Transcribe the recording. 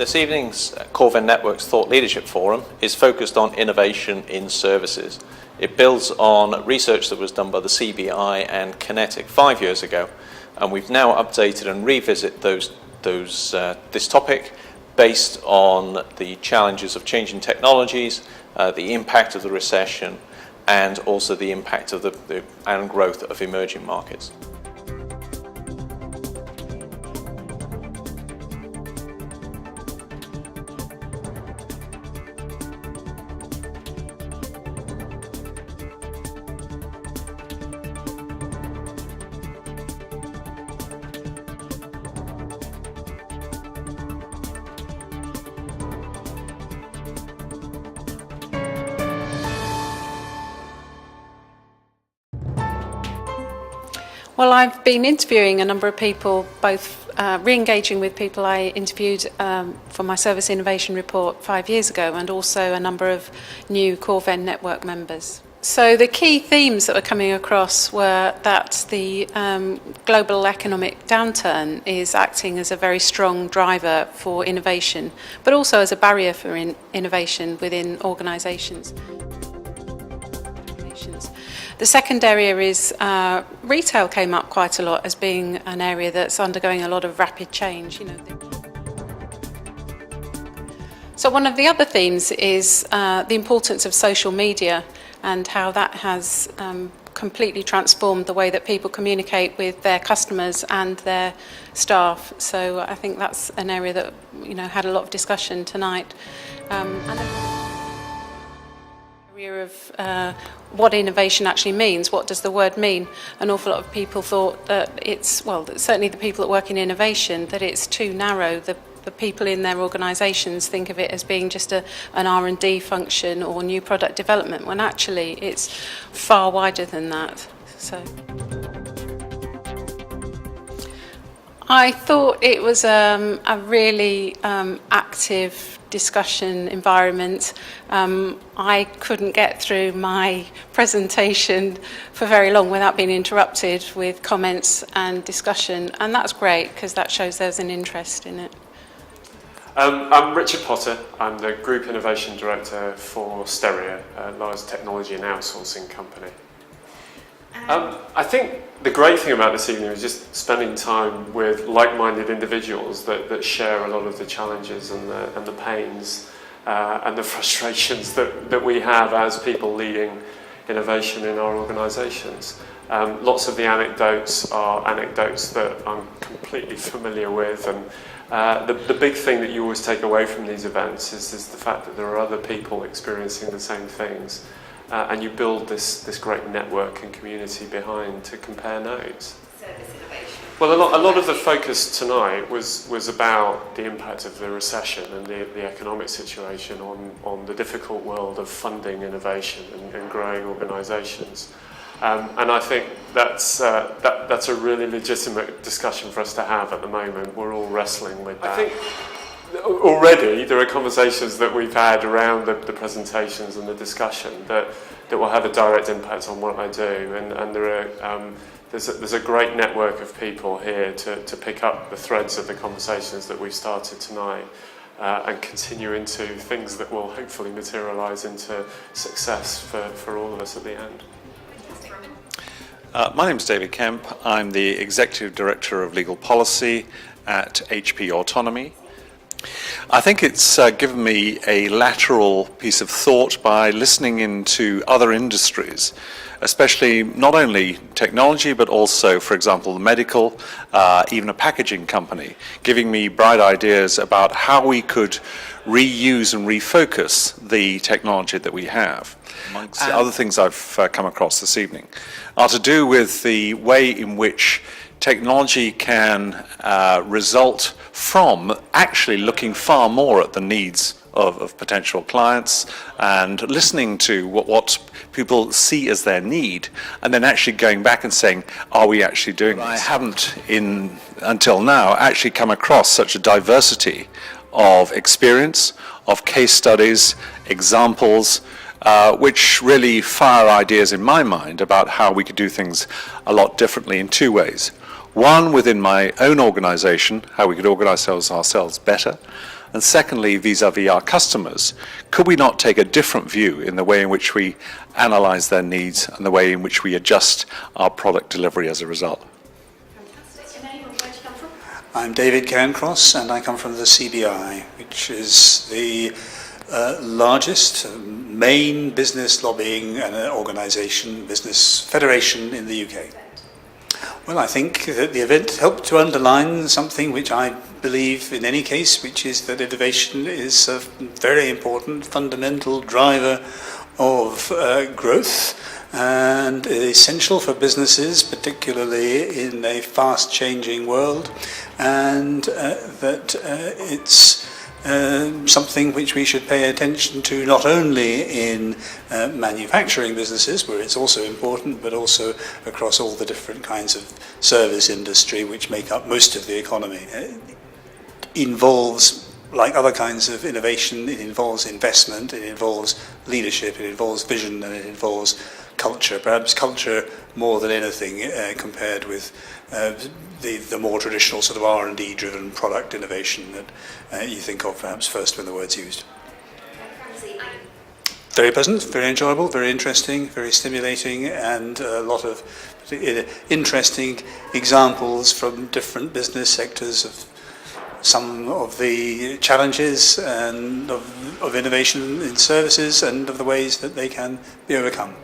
This evening's Corven Networks Thought Leadership Forum is focused on innovation in services. It builds on research that was done by the CBI and Kinetic 5 years ago, and we've now updated and revisit this topic based on the challenges of changing technologies, the impact of the recession, and also the impact of and growth of emerging markets. Well, I've been interviewing a number of people, both re-engaging with people I interviewed for my service innovation report 5 years ago, and also a number of new Corven network members. So the key themes that were coming across were that the global economic downturn is acting as a very strong driver for innovation, but also as a barrier for innovation within organisations. The second area is retail came up quite a lot as being an area that's undergoing a lot of rapid change. So one of the other themes is the importance of social media and how that has completely transformed the way that people communicate with their customers and their staff. So I think that's an area that had a lot of discussion tonight. Of what innovation actually means. What does the word mean? An awful lot of people thought that it's, well, certainly the people that work in innovation, that it's too narrow. The people in their organisations think of it as being just an R&D function or new product development, when actually it's far wider than that. So I thought it was a really active discussion environment. I couldn't get through my presentation for very long without being interrupted with comments and discussion, and that's great because that shows there's an interest in it. I'm Richard Potter. I'm the Group Innovation Director for Stereo, a large technology and outsourcing company. I think the great thing about this evening is just spending time with like-minded individuals that share a lot of the challenges and the pains and the frustrations that we have as people leading innovation in our organisations. Lots of the anecdotes are anecdotes that I'm completely familiar with, and the big thing that you always take away from these events is the fact that there are other people experiencing the same things. And you build this great network and community behind to compare notes. Service innovation. Well, a lot of the focus tonight was about the impact of the recession and the economic situation on the difficult world of funding innovation and growing organisations. And I think that's a really legitimate discussion for us to have at the moment. We're all wrestling with that. I think already there are conversations that we've had around the presentations and the discussion that will have a direct impact on what I do, and there's a great network of people here to pick up the threads of the conversations that we've started tonight and continue into things that will hopefully materialise into success for all of us at the end. My name is David Kemp. I'm the Executive Director of Legal Policy at HP Autonomy. I think it's given me a lateral piece of thought by listening into other industries, especially not only technology, but also, for example, the medical, even a packaging company, giving me bright ideas about how we could reuse and refocus the technology that we have. Amongst the other things I've come across this evening are to do with the way in which technology can result from actually looking far more at the needs of potential clients and listening to what people see as their need, and then actually going back and saying, are we actually doing this? I haven't, until now, actually come across such a diversity of experience, of case studies, examples, which really fire ideas in my mind about how we could do things a lot differently in two ways. One, within my own organisation, how we could organise ourselves better, And secondly, vis-à-vis our customers, could we not take a different view in the way in which we analyse their needs and the way in which we adjust our product delivery as a result? Fantastic. Your name and where do you come from? I'm David Cairncross, and I come from the CBI, which is the largest, main business lobbying organisation, business federation in the UK. Well, I think that the event helped to underline something which I believe in any case, which is that innovation is a very important fundamental driver of growth and essential for businesses, particularly in a fast-changing world, and that it's something which we should pay attention to not only in manufacturing businesses, where it's also important, but also across all the different kinds of service industry which make up most of the economy. It involves, like other kinds of innovation, it involves investment, it involves leadership, it involves vision, and it involves culture, perhaps culture more than anything compared with the more traditional sort of R&D driven product innovation that you think of perhaps first when the word's used. Very pleasant, very enjoyable, very interesting, very stimulating, and a lot of interesting examples from different business sectors of some of the challenges and of innovation in services and of the ways that they can be overcome.